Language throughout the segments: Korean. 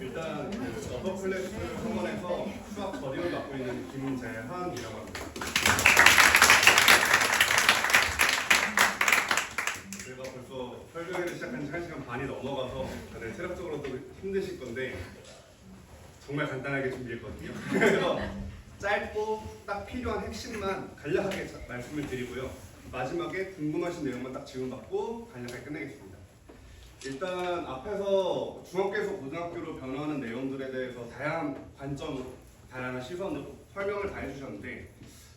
일단 그 어버 클래스 학원에서 수학 저디를 맡고 있는 김재한이라고 합니다. 제가 벌써 설명회를 시작한 지 1시간 반이 넘어가서 다들 체력적으로도 힘드실 건데 정말 간단하게 준비했거든요. 그래서 짧고 딱 필요한 핵심만 간략하게 말씀을 드리고요. 마지막에 궁금하신 내용만 딱 질문받고 간략하게 끝내겠습니다. 일단 앞에서 중학교에서 고등학교로 변화하는 내용들에 대해서 다양한 관점으로, 다양한 시선으로 설명을 다 해주셨는데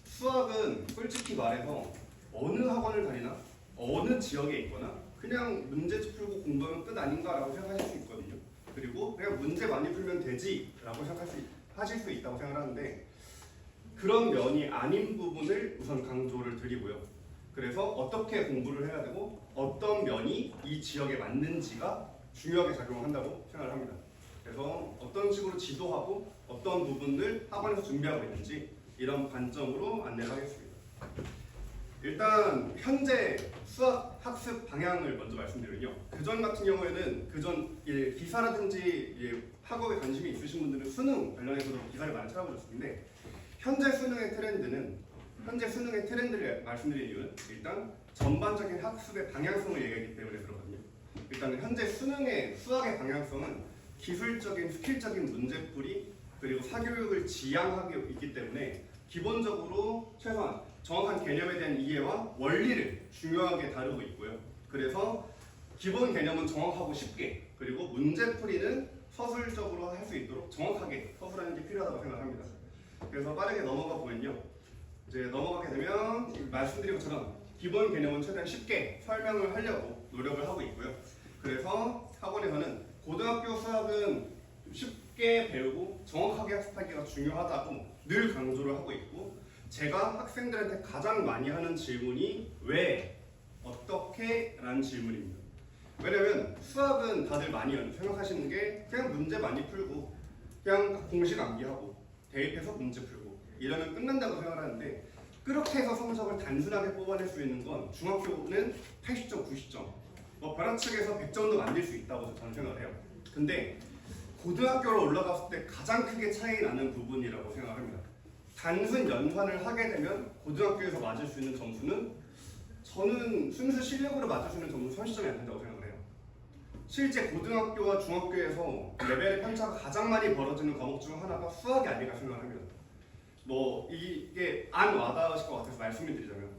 수학은 솔직히 말해서 어느 학원을 다니나 어느 지역에 있거나 그냥 문제 풀고 공부하면 끝 아닌가라고 생각하실 수 있거든요. 그리고 그냥 문제 많이 풀면 되지라고 하실 수 있다고 생각하는데 그런 면이 아닌 부분을 우선 강조를 드리고요. 그래서 어떻게 공부를 해야 되고 어떤 면이 이 지역에 맞는지가 중요하게 작용한다고 생각을 합니다. 그래서 어떤 식으로 지도하고 어떤 부분을 학원에서 준비하고 있는지 이런 관점으로 안내를 하겠습니다. 일단 현재 수학 학습 방향을 먼저 말씀드리면요. 그전 같은 경우에는 그전 기사라든지 학업에 관심이 있으신 분들은 수능 관련해서도 기사를 많이 찾아보셨을 텐데 현재 수능의 트렌드를 말씀드린 이유는 일단 전반적인 학습의 방향성을 얘기하기 때문에 그렇거든요. 일단 현재 수학의 방향성은 기술적인 스킬적인 문제풀이 그리고 사교육을 지향하고 있기 때문에 기본적으로 최소한 정확한 개념에 대한 이해와 원리를 중요하게 다루고 있고요. 그래서 기본 개념은 정확하고 쉽게 그리고 문제풀이는 서술적으로 할 수 있도록 정확하게 서술하는 게 필요하다고 생각합니다. 그래서 빠르게 넘어가 보면요. 이제 넘어가게 되면 말씀드린 것처럼 기본 개념은 최대한 쉽게 설명을 하려고 노력을 하고 있고요. 그래서 학원에서는 고등학교 수학은 쉽게 배우고 정확하게 학습하기가 중요하다고 늘 강조를 하고 있고 제가 학생들한테 가장 많이 하는 질문이 왜, 어떻게? 라는 질문입니다. 왜냐면 수학은 다들 많이 생각하시는 게 그냥 문제 많이 풀고 그냥 공식 암기하고 대입해서 문제 풀고 이러면 끝난다고 생각하는데 그렇게 해서 성적을 단순하게 뽑아낼 수 있는 건 중학교는 80점, 90점 벼락치기에서 100점도 만들 수 있다고 저는 생각을 해요. 근데 고등학교로 올라갔을 때 가장 크게 차이 나는 부분이라고 생각합니다. 단순 연산을 하게 되면 고등학교에서 맞을 수 있는 점수는 저는 순수 실력으로 맞을 수 있는 점수는 30점이 안 된다고 생각을 해요. 실제 고등학교와 중학교에서 레벨의 편차가 가장 많이 벌어지는 과목 중 하나가 수학이 아닐까 생각을 합니다. 이게 안 와닿으실 것 같아서 말씀을 드리자면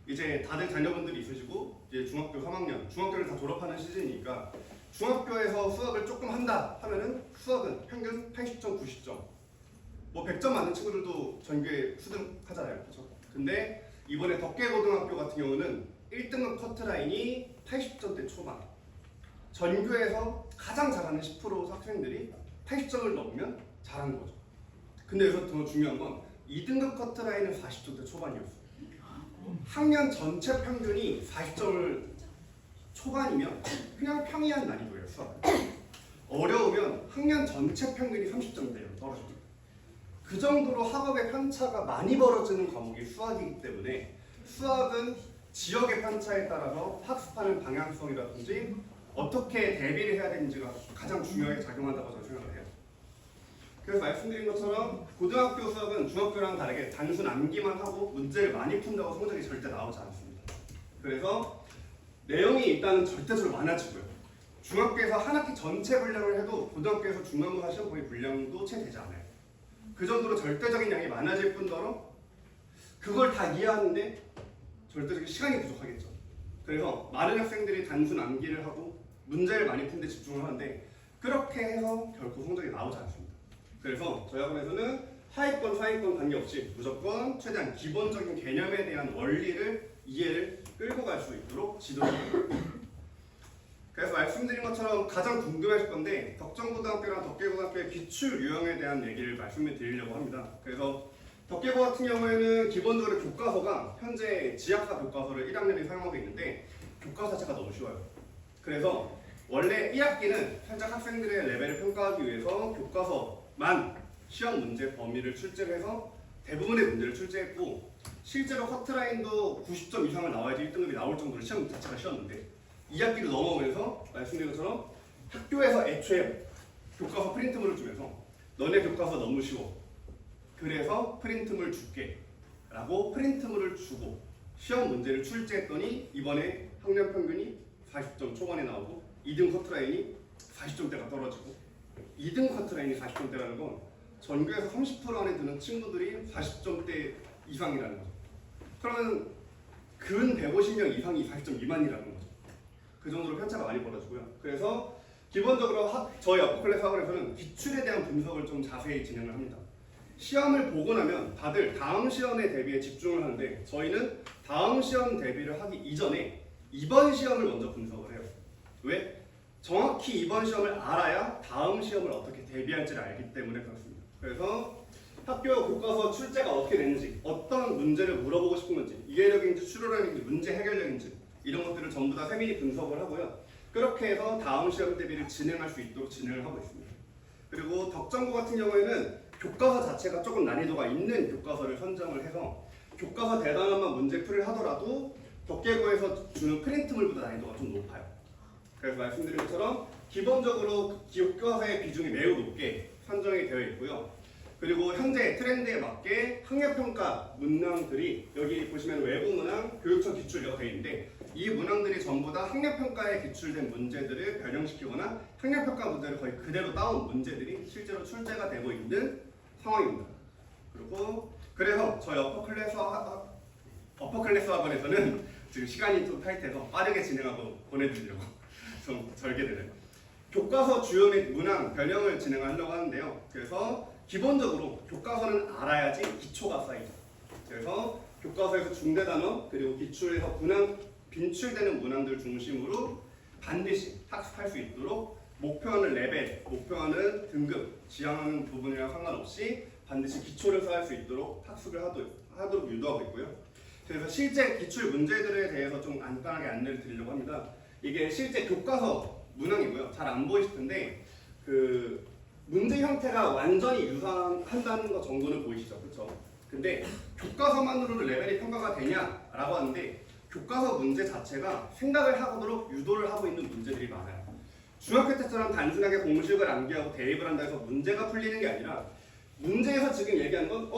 이제 다들 자녀분들이 있으시고 이제 중학교 3학년, 중학교를 다 졸업하는 시즌이니까 중학교에서 수학을 조금 한다 하면은 수학은 평균 80점, 90점 100점 맞는 친구들도 전교에 수등하잖아요. 그렇죠? 근데 이번에 덕계고등학교 같은 경우는 1등급 커트라인이 80점대 초반 전교에서 가장 잘하는 10% 학생들이 80점을 넘으면 잘한 거죠. 근데 여기서 더 중요한 건 2등급 커트라인은 40점대 초반이었어요. 학년 전체 평균이 40점을 초반이면 그냥 평이한 난이도예요. 수학. 어려우면 학년 전체 평균이 30점대로 떨어집니다. 그 정도로 학업의 편차가 많이 벌어지는 과목이 수학이기 때문에 수학은 지역의 편차에 따라서 학습하는 방향성이라든지 어떻게 대비를 해야 되는지가 가장 중요하게 작용한다고 저는 생각을 해요. 그래서 말씀드린 것처럼 고등학교 수학은 중학교랑 다르게 단순 암기만 하고 문제를 많이 푼다고 성적이 절대 나오지 않습니다. 그래서 내용이 일단은 절대적으로 많아지고요. 중학교에서 한 학기 전체 분량을 해도 고등학교에서 중간고사 시험 거의 분량도 채 되지 않아요. 그 정도로 절대적인 양이 많아질 뿐더러 그걸 다 이해하는데 절대적인 시간이 부족하겠죠. 그래서 많은 학생들이 단순 암기를 하고 문제를 많이 푸는 데 집중을 하는데 그렇게 해서 결코 성적이 나오지 않습니다. 그래서 저희 학원에서는 하위권, 상위권 관계없이 무조건 최대한 기본적인 개념에 대한 원리를, 이해를 끌고 갈 수 있도록 지도를 합니다. 그래서 말씀드린 것처럼 가장 궁금하실 건데 덕정고등학교랑 덕계고등학교의 기출 유형에 대한 얘기를 말씀을 드리려고 합니다. 그래서 덕계고 같은 경우에는 기본적으로 교과서가 현재 지약사 교과서를 1학년에 사용하고 있는데 교과 자체가 너무 쉬워요. 그래서 원래 1학기는 살짝 학생들의 레벨을 평가하기 위해서 교과서만 시험 문제 범위를 출제해서 대부분의 문제를 출제했고 실제로 커트라인도 90점 이상을 나와야지 1등급이 나올 정도로 시험 자체가 쉬웠는데 2학기로 넘어오면서 말씀드린 것처럼 학교에서 애초에 교과서 프린트물을 주면서 너네 교과서 너무 쉬워. 그래서 프린트물 줄게. 라고 프린트물을 주고 시험 문제를 출제했더니 이번에 학년 평균이 40점 초반에 나오고 2등 커트라인이 40점대가 떨어지고 2등 커트라인이 40점대라는 건 전교에서 30% 안에 드는 친구들이 40점대 이상이라는 거죠. 그러면 근 150명 이상이 40점 미만이라는 거죠. 그 정도로 편차가 많이 벌어지고요. 그래서 기본적으로 저희 어퍼클래스 학원에서는 기출에 대한 분석을 좀 자세히 진행을 합니다. 시험을 보고 나면 다들 다음 시험에 대비해 집중을 하는데 저희는 다음 시험 대비를 하기 이전에 이번 시험을 먼저 분석을 해요. 왜? 정확히 이번 시험을 알아야 다음 시험을 어떻게 대비할지를 알기 때문에 그렇습니다. 그래서 학교 교과서 출제가 어떻게 되는지, 어떤 문제를 물어보고 싶은 건지, 이해력인지 추론력인지, 문제 해결력인지 이런 것들을 전부 다 세밀히 분석을 하고요. 그렇게 해서 다음 시험 대비를 진행할 수 있도록 진행을 하고 있습니다. 그리고 덕정고 같은 경우에는 교과서 자체가 조금 난이도가 있는 교과서를 선정을 해서 교과서 대단한만 문제풀이를 하더라도 덕계고에서 주는 프린트물보다 난이도가 좀 높아요. 그래서 말씀드린 것처럼 기본적으로 교과서의 비중이 매우 높게 선정이 되어 있고요. 그리고 현재 트렌드에 맞게 학력평가 문항들이 여기 보시면 외부 문항, 교육청 기출 이렇게 되어 있는데 이 문항들이 전부 다 학력평가에 기출된 문제들을 변형시키거나 학력평가 문제를 거의 그대로 따온 문제들이 실제로 출제가 되고 있는 상황입니다. 그리고 그래서 저희 어퍼클래스 학원에서는 지금 시간이 좀 타이트해서 빠르게 진행하고 보내드리려고 좀 절개되네요. 교과서 주요 및 문항 변형을 진행하려고 하는데요. 그래서 기본적으로 교과서는 알아야지 기초가 쌓이죠. 그래서 교과서에서 중대 단원 그리고 기출에서 빈출되는 문항들 중심으로 반드시 학습할 수 있도록 목표하는 레벨, 목표하는 등급, 지향하는 부분이랑 상관없이 반드시 기초를 쌓을 수 있도록 학습을 하도록 유도하고 있고요. 그래서 실제 기출 문제들에 대해서 좀 간단하게 안내를 드리려고 합니다. 이게 실제 교과서 문항이고요. 잘 안 보이실 텐데 그 문제 형태가 완전히 유사한다는 거 정도는 보이시죠? 그렇죠? 근데 교과서만으로는 레벨이 평가가 되냐라고 하는데 교과서 문제 자체가 생각을 하도록 유도를 하고 있는 문제들이 많아요. 중학교 때처럼 단순하게 공식을 암기하고 대입을 한다 해서 문제가 풀리는 게 아니라 문제에서 지금 얘기하는 건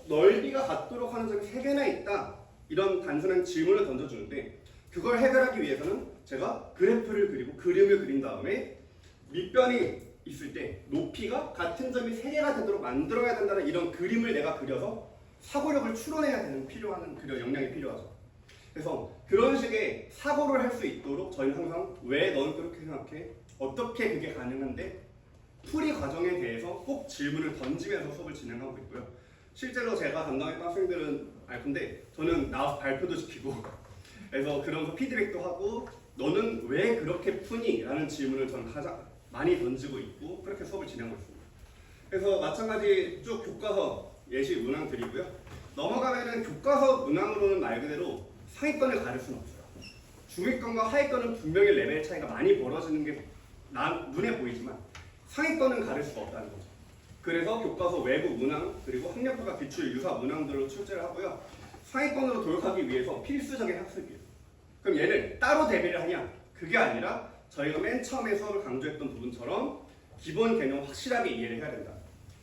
넓이가 같도록 하는 점이 3개나 있다. 이런 단순한 질문을 던져주는데 그걸 해결하기 위해서는 제가 그래프를 그리고 그림을 그린 다음에 밑변이 있을 때 높이가 같은 점이 3개가 되도록 만들어야 된다는 이런 그림을 내가 그려서 사고력을 추론해야 되는 필요한 그런 역량이 필요하죠. 그래서 그런 식의 사고를 할 수 있도록 저희는 항상 왜 넌 그렇게 생각해? 어떻게 그게 가능한데? 풀이 과정에 대해서 꼭 질문을 던지면서 수업을 진행하고 있고요. 실제로 제가 담당했던 학생들은 근데 저는 나와서 발표도 시키고 그래서 그러면서 피드백도 하고 너는 왜 그렇게 푸니? 라는 질문을 저는 가장 많이 던지고 있고 그렇게 수업을 진행하고 있습니다. 그래서 마찬가지 쭉 교과서 예시 문항 드리고요. 넘어가면은 교과서 문항으로는 말 그대로 상위권을 가릴 수는 없어요. 중위권과 하위권은 분명히 레벨 차이가 많이 벌어지는 게 눈에 보이지만 상위권은 가릴 수가 없다는 거죠. 그래서 교과서 외부 문항 그리고 학력평가 기출 유사 문항들로 출제를 하고요. 상위권으로 도약하기 위해서 필수적인 학습이에요. 그럼 얘를 따로 대비를 하냐? 그게 아니라 저희가 맨 처음에 수업을 강조했던 부분처럼 기본 개념 확실하게 이해를 해야 된다.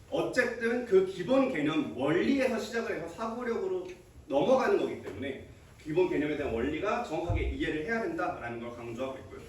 어쨌든 그 기본 개념 원리에서 시작을 해서 사고력으로 넘어가는 거기 때문에 기본 개념에 대한 원리가 정확하게 이해를 해야 된다라는 걸 강조하고 있고요.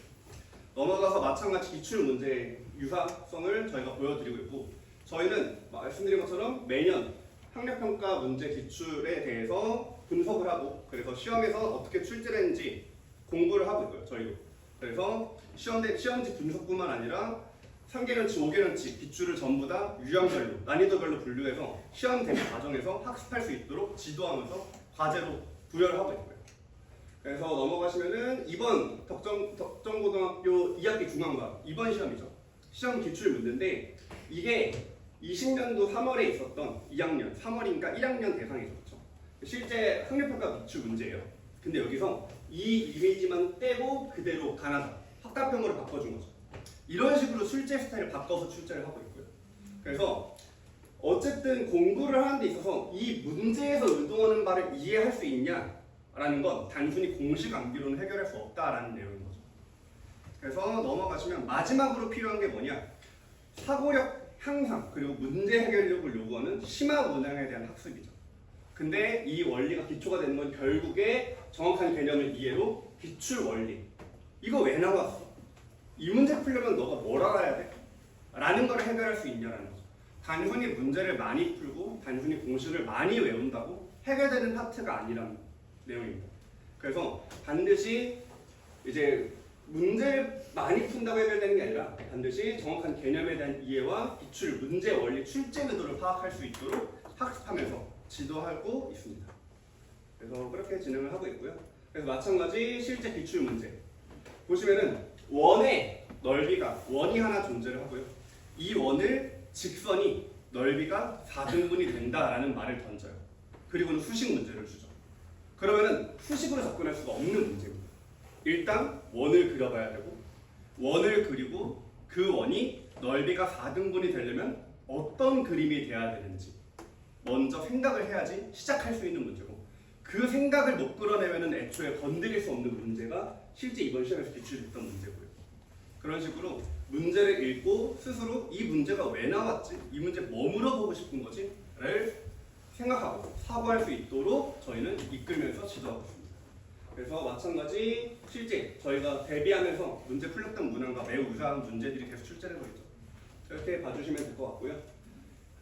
넘어가서 마찬가지 기출 문제의 유사성을 저희가 보여드리고 있고 저희는 말씀드린 것처럼 매년 학력평가 문제 기출에 대해서 분석을 하고 그래서 시험에서 어떻게 출제되는지 공부를 하고 있고요. 저희도. 그래서 시험지 분석뿐만 아니라 3개년치, 5개년치 기출을 전부 다 유형별로, 난이도별로 분류해서 시험 대비 과정에서 학습할 수 있도록 지도하면서 과제로 부여를 하고 있고요. 그래서 넘어가시면은 이번 덕정고등학교 2학기 중앙과 이번 시험이죠. 시험 기출 문제인데 이게 20년도 3월에 있었던 2학년, 3월이니까 1학년 대상이죠. 그렇죠? 실제 학력평가 기출 문제예요. 근데 여기서 이 이미지만 떼고 그대로 가나다 학과평으로 바꿔준 거죠. 이런 식으로 출제 스타일을 바꿔서 출제를 하고 있고요. 그래서 어쨌든 공부를 하는 데 있어서 이 문제에서 의도하는 바를 이해할 수 있냐라는 건 단순히 공식 암기로는 해결할 수 없다라는 내용인 거죠. 그래서 넘어가시면 마지막으로 필요한 게 뭐냐? 사고력 향상 그리고 문제 해결력을 요구하는 심화 문항에 대한 학습이죠. 근데 이 원리가 기초가 되는 건 결국에 정확한 개념을 이해로 기출 원리. 이거 왜 나왔어? 이 문제 풀려면 너가 뭘 알아야 돼? 라는 걸 해결할 수 있냐라는 거죠. 단순히 문제를 많이 풀고 단순히 공식을 많이 외운다고 해결되는 파트가 아니라는 내용입니다. 그래서 반드시 이제 문제를 많이 푼다고 해결되는 게 아니라 반드시 정확한 개념에 대한 이해와 기출, 문제, 원리, 출제 의도를 파악할 수 있도록 학습하면서 지도하고 있습니다. 그래서 그렇게 진행을 하고 있고요. 그래서 마찬가지 실제 기출 문제 보시면은 원의 넓이가 원이 하나 존재를 하고요. 이 원을 직선이 넓이가 4등분이 된다라는 말을 던져요. 그리고는 수식 문제를 주죠. 그러면은 수식으로 접근할 수가 없는 문제입니다. 일단 원을 그려봐야 되고 원을 그리고 그 원이 넓이가 4등분이 되려면 어떤 그림이 돼야 되는지 먼저 생각을 해야지 시작할 수 있는 문제고 그 생각을 못 끌어내면은 애초에 건드릴 수 없는 문제가 실제 이번 시험에서 기출됐던 문제고요. 그런 식으로 문제를 읽고 스스로 이 문제가 왜 나왔지? 이 문제 뭐 물어보고 싶은 거지? 를 생각하고 사고할 수 있도록 저희는 이끌면서 지도하고 있습니다. 그래서 마찬가지 실제 저희가 대비하면서 문제 풀렸던 문항과 매우 유사한 문제들이 계속 출제되고 있죠. 이렇게 봐주시면 될 것 같고요.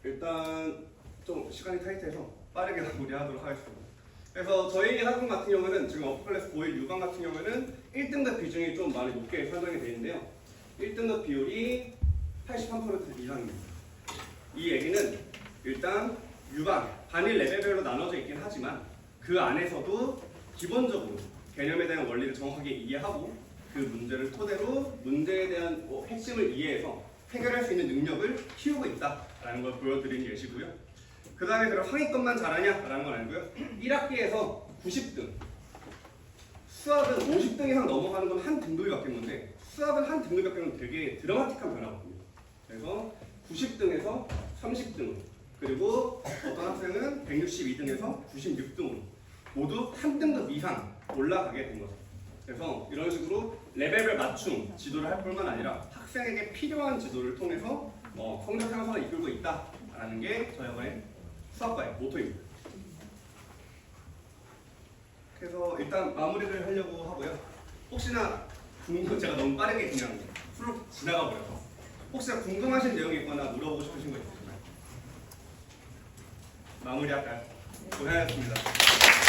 일단 좀 시간이 타이트해서 빠르게 마무리하도록 하겠습니다. 그래서 저희 학원 같은 경우는 지금 어퍼클래스 고1 6반 같은 경우는 1등급 비중이 좀 많이 높게 설정이 되어 있는데요. 1등급 비율이 83% 이상입니다. 이 얘기는 일단 유반, 반일 레벨별로 나눠져 있긴 하지만 그 안에서도 기본적으로 개념에 대한 원리를 정확하게 이해하고 그 문제를 토대로 문제에 대한 핵심을 이해해서 해결할 수 있는 능력을 키우고 있다라는 걸 보여드린 예시고요. 그 다음에 그럼 상위권만 잘하냐라는 건 아니고요. 1학기에서 90등, 수학은 50등 이상 넘어가는 건 한 등급이 바뀌는데 수학은 한 등급이 바뀌면 되게 드라마틱한 변화거든요. 그래서 90등에서 30등 그리고 어떤 학생은 162등에서 96등으로 모두 한 등급 이상 올라가게 된 거죠. 그래서 이런 식으로 레벨별 맞춤 지도를 할 뿐만 아니라 학생에게 필요한 지도를 통해서 성적 향상을 이끌고 있다라는 게 저희 학원의 수학과의 모토입니다. 그래서 일단 마무리를 하려고 하고요. 혹시나 제가 너무 빠르게 그냥 후루룩 지나가 버려서 혹시나 궁금하신 내용이 있거나 물어보고 싶으신 거 있으시나요? 마무리할까요? 고생하셨습니다.